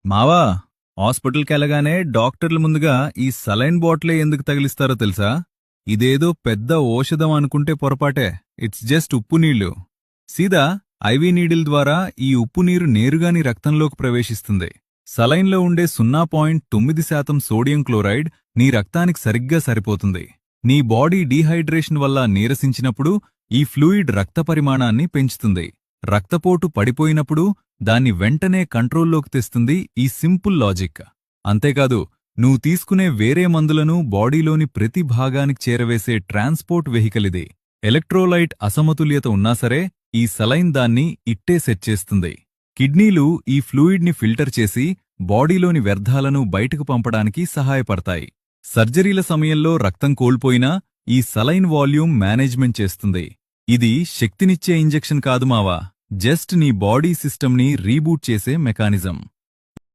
మావా, హాస్పిటల్కెళ్ళగానే డాక్టర్లు ముందుగా ఈ సలైన్ బాటిలే ఎందుకు తగిలిస్తారో తెలుసా? ఇదేదో పెద్ద ఓషధం అనుకుంటే పొరపాటే. ఇట్స్ జస్ట్ ఉప్పు నీళ్లు. సీదా ఐవీ నీడిల్ ద్వారా ఈ ఉప్పు నీరు నేరుగా నీ రక్తంలోకి ప్రవేశిస్తుంది. సలైన్లో ఉండే 0.9% సోడియం క్లోరైడ్ నీ రక్తానికి సరిగ్గా సరిపోతుంది. నీ బాడీ డీహైడ్రేషన్ వల్ల నీరసించినప్పుడు ఈ ఫ్లూయిడ్ రక్త పరిమాణాన్ని పెంచుతుంది. రక్తపోటు పడిపోయినప్పుడు దాన్ని వెంటనే కంట్రోల్లోకి తెస్తుంది ఈ సింపుల్ లాజిక్. అంతేకాదు, నువ్వు తీసుకునే వేరే మందులను బాడీలోని ప్రతి భాగానికి చేరవేసే ట్రాన్స్పోర్ట్ వెహికల్ ఇది. ఎలక్ట్రోలైట్ అసమతుల్యత ఉన్నా సరే ఈ సలైన్ దాన్ని ఇట్టే సెట్ చేస్తుంది. కిడ్నీలు ఈ ఫ్లూయిడ్ని ఫిల్టర్ చేసి బాడీలోని వ్యర్థాలను బయటకు పంపడానికి సహాయపడతాయి. సర్జరీల సమయంలో రక్తం కోల్పోయినా ఈ సలైన్ వాల్యూమ్ మేనేజ్మెంట్ చేస్తుంది. ఇది శక్తినిచ్చే ఇంజెక్షన్ కాదు మావా, జస్ట్ నీ బాడీ సిస్టమ్ని రీబూట్ చేసే మెకానిజం.